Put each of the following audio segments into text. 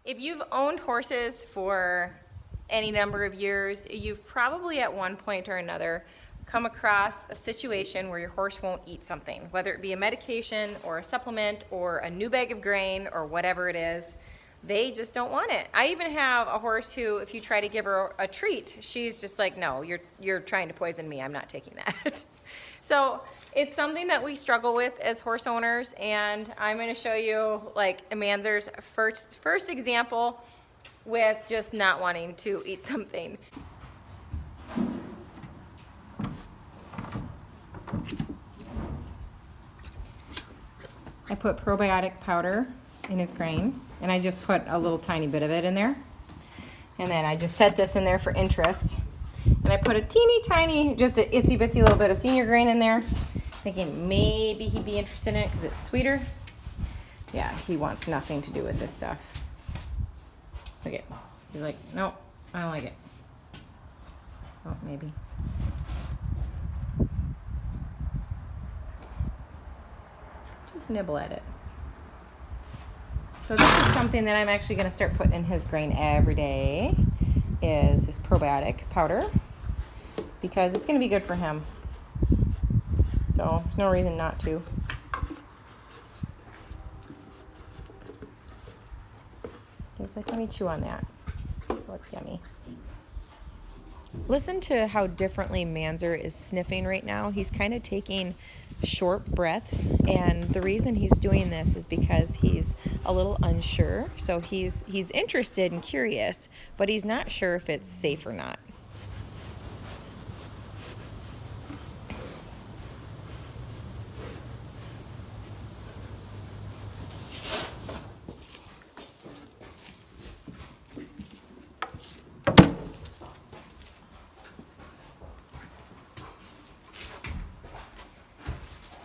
If you've owned horses for any number of years, you've probably at one point or another come across a situation where your horse won't eat something, whether it be a medication or a supplement or a new bag of grain or whatever it is. They just don't want it. I even have a horse who, if you try to give her a treat, she's just like, no, you're trying to poison me. I'm not taking that. So it's something that we struggle with as horse owners, and I'm going to show you like Manzer's first example with just not wanting to eat something. I put probiotic powder in his grain, and I just put a little tiny bit of it in there. And then I just set this in there for interest. And I put a teeny tiny, just an itsy bitsy little bit of senior grain in there, thinking maybe he'd be interested in it because it's sweeter. Yeah, he wants nothing to do with this stuff. Look at, he's like, no, I don't like it. Oh, maybe. Just nibble at it. So this is something that I'm actually going to start putting in his grain every day, is this probiotic powder, because it's going to be good for him. So there's no reason not to. He's like, let me chew on that. It looks yummy. Listen to how differently Manzer is sniffing right now. He's kind of taking short breaths, and the reason he's doing this is because he's a little unsure. So he's interested and curious, but he's not sure if it's safe or not.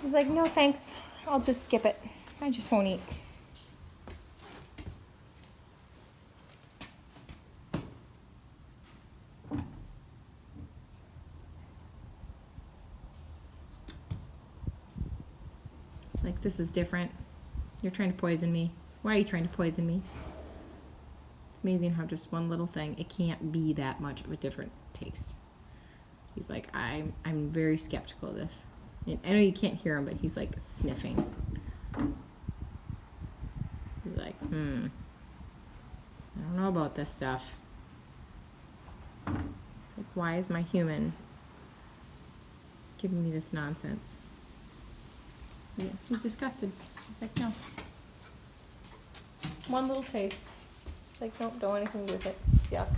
He's like, no thanks, I'll just skip it. I just won't eat. Like, this is different. You're trying to poison me. Why are you trying to poison me? It's amazing how just one little thing, it can't be that much of a different taste. He's like, I'm very skeptical of this. I know you can't hear him, but he's like sniffing. He's like, I don't know about this stuff. It's like, why is my human giving me this nonsense? Yeah, he's disgusted. He's like, no. One little taste. It's like, nope, don't want anything to do with it. Yuck.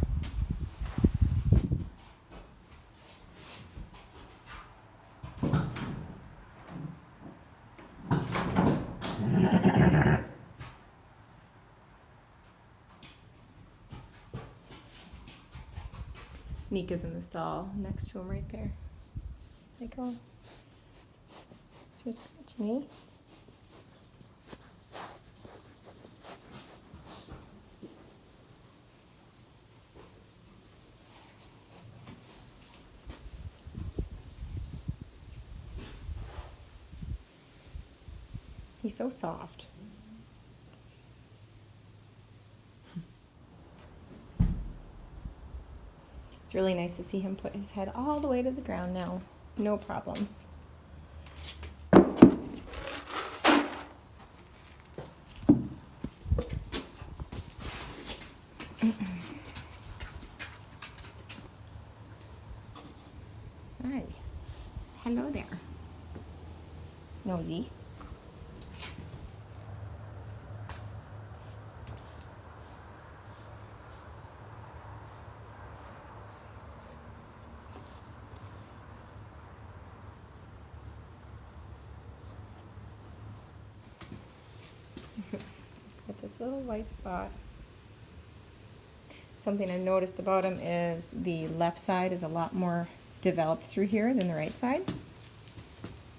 Nika's in the stall next to him right there. It's like, oh, it's just scratching me. He's so soft. It's really nice to see him put his head all the way to the ground now. No problems. Hi. Hello there. Nosy. Got this little white spot. Something I've noticed about him is the left side is a lot more developed through here than the right side.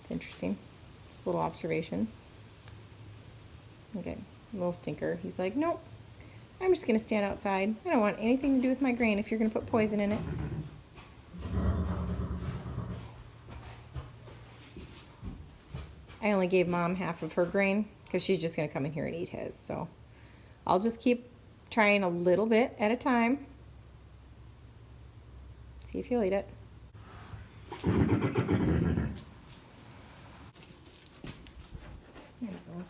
It's interesting. Just a little observation. Okay, a little stinker. He's like, nope, I'm just going to stand outside. I don't want anything to do with my grain if you're going to put poison in it. I only gave Mom half of her grain because she's just going to come in here and eat his. So I'll just keep trying a little bit at a time. See if you'll eat it. There it goes.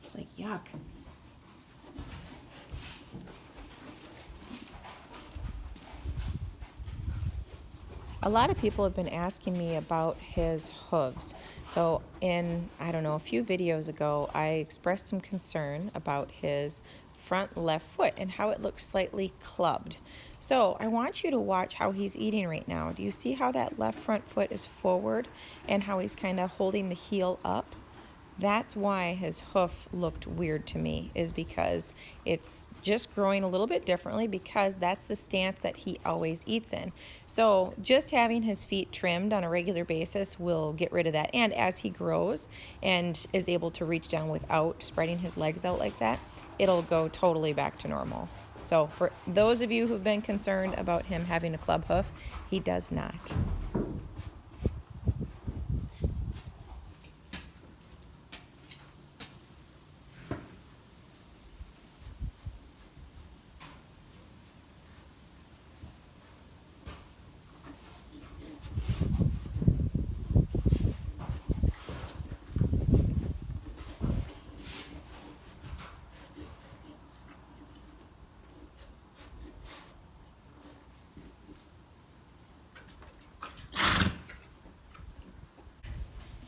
It's like yuck. A lot of people have been asking me about his hooves. So in, I don't know, a few videos ago, I expressed some concern about his front left foot and how it looks slightly clubbed. So I want you to watch how he's eating right now. Do you see how that left front foot is forward and how he's kind of holding the heel up? That's why his hoof looked weird to me, is because it's just growing a little bit differently, because that's the stance that he always eats in. So just having his feet trimmed on a regular basis will get rid of that. And as he grows and is able to reach down without spreading his legs out like that, it'll go totally back to normal. So for those of you who've been concerned about him having a club hoof, he does not.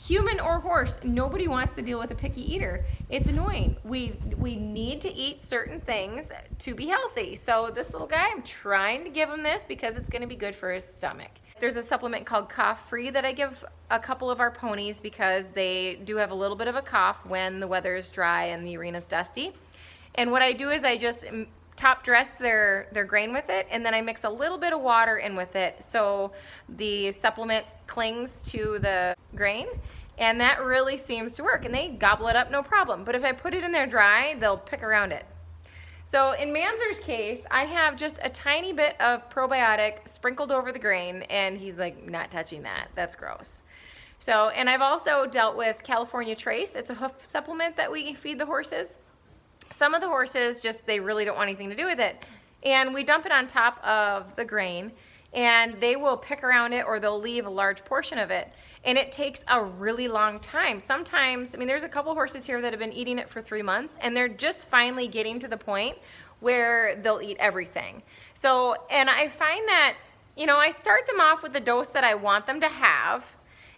Human or horse, nobody wants to deal with a picky eater. It's annoying. We need to eat certain things to be healthy. So this little guy, I'm trying to give him this because it's going to be good for his stomach. There's a supplement called Cough Free that I give a couple of our ponies because they do have a little bit of a cough when the weather is dry and the arena's dusty. And what I do is I just top dress their grain with it, and then I mix a little bit of water in with it so the supplement clings to the grain. And that really seems to work, and they gobble it up no problem. But if I put it in there dry, they'll pick around it. So in Manzer's case, I have just a tiny bit of probiotic sprinkled over the grain, and he's like, not touching that. That's gross. So, and I've also dealt with California Trace. It's a hoof supplement that we feed the horses. Some of the horses just, they really don't want anything to do with it. And we dump it on top of the grain, and they will pick around it, or they'll leave a large portion of it. And it takes a really long time. Sometimes, I mean, there's a couple horses here that have been eating it for 3 months, and they're just finally getting to the point where they'll eat everything. So, and I find that, you know, I start them off with the dose that I want them to have,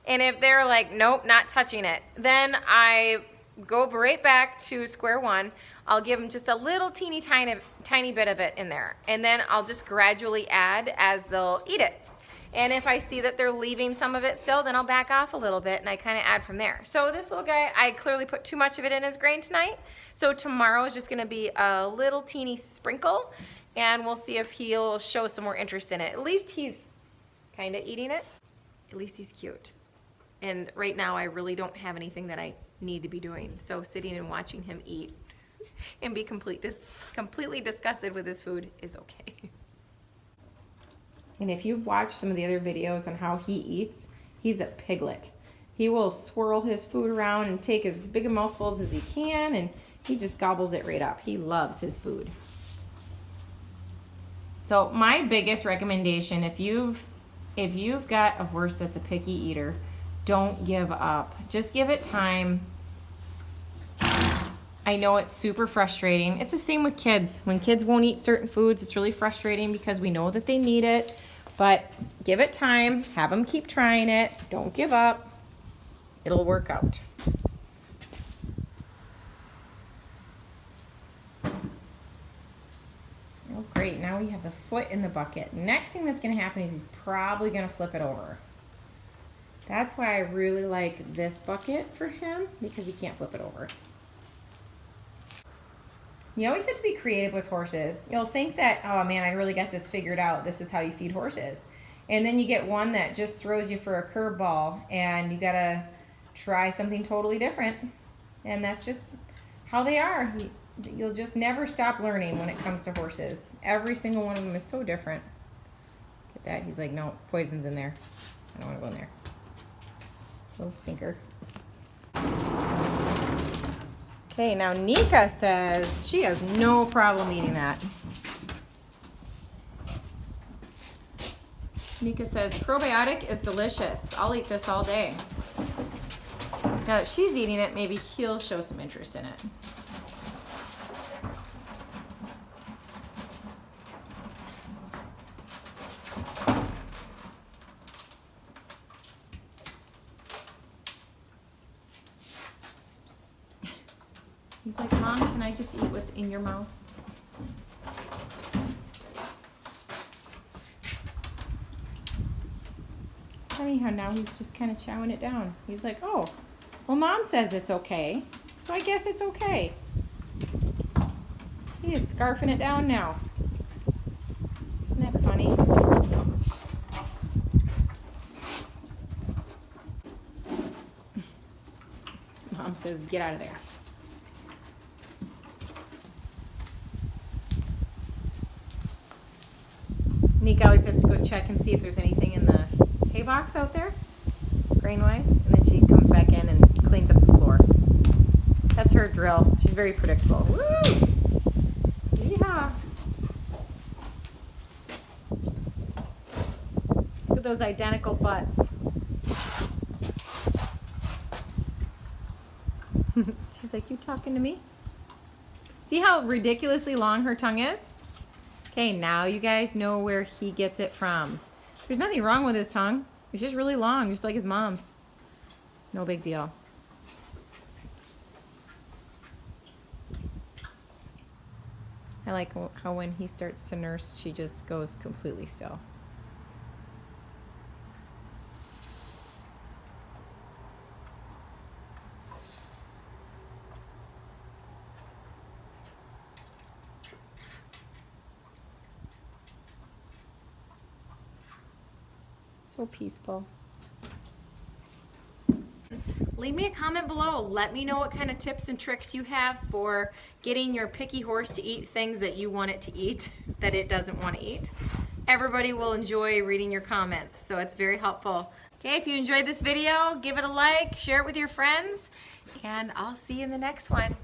and if they're like, nope, not touching it, then I go right back to square one. I'll give them just a little tiny bit of it in there, and then I'll just gradually add as they'll eat it. And if I see that they're leaving some of it still, then I'll back off a little bit and I kind of add from there. So this little guy, I clearly put too much of it in his grain tonight. So tomorrow is just going to be a little teeny sprinkle, and we'll see if he'll show some more interest in it. At least he's kind of eating it. At least he's cute. And right now I really don't have anything that I need to be doing. So sitting and watching him eat and be completely disgusted with his food is okay. And if you've watched some of the other videos on how he eats, he's a piglet. He will swirl his food around and take as big a mouthfuls as he can, and he just gobbles it right up. He loves his food. So my biggest recommendation, if you've got a horse that's a picky eater, don't give up. Just give it time. I know it's super frustrating. It's the same with kids. When kids won't eat certain foods, it's really frustrating because we know that they need it. But give it time, have them keep trying it, don't give up. It'll work out. Oh great, now we have the foot in the bucket. Next thing that's gonna happen is he's probably gonna flip it over. That's why I really like this bucket for him, because he can't flip it over. You always have to be creative with horses. You'll think that, oh man, I really got this figured out. This is how you feed horses. And then you get one that just throws you for a curveball, and you gotta try something totally different. And that's just how they are. You'll just never stop learning when it comes to horses. Every single one of them is so different. like that. He's like, no, poison's in there. I don't want to go in there. Little stinker. Okay, now Nika says she has no problem eating that. Nika says, probiotic is delicious. I'll eat this all day. Now that she's eating it, maybe he'll show some interest in it. He's like, Mom, can I just eat what's in your mouth? Funny how now he's just kind of chowing it down. He's like, oh, well, Mom says it's okay, so I guess it's okay. He is scarfing it down now. Isn't that funny? Mom says, get out of there. Nika always has to go check and see if there's anything in the hay box out there, grain-wise, and then she comes back in and cleans up the floor. That's her drill. She's very predictable. Woo! Yeehaw! Look at those identical butts. She's like, you talking to me? See how ridiculously long her tongue is? Okay, now you guys know where he gets it from. There's nothing wrong with his tongue. It's just really long, just like his mom's. No big deal. I like how when he starts to nurse, she just goes completely still. So peaceful. Leave me a comment below. Let me know what kind of tips and tricks you have for getting your picky horse to eat things that you want it to eat, that it doesn't want to eat. Everybody will enjoy reading your comments, so it's very helpful. Okay, if you enjoyed this video, give it a like, share it with your friends, and I'll see you in the next one.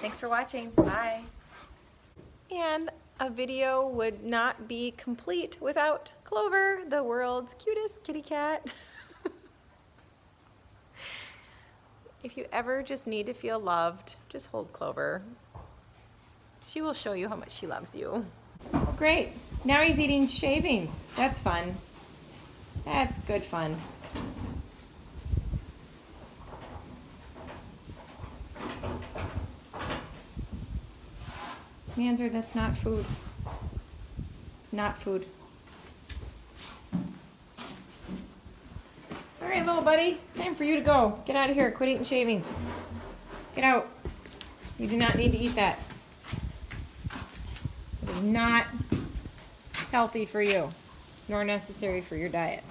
Thanks for watching. Bye. And a video would not be complete without Clover, the world's cutest kitty cat. If you ever just need to feel loved, just hold Clover. She will show you how much she loves you. Oh, great. Now he's eating shavings. That's fun. That's good fun. Manzer, that's not food. Not food. All right, little buddy, it's time for you to go. Get out of here. Quit eating shavings. Get out. You do not need to eat that. It is not healthy for you, nor necessary for your diet.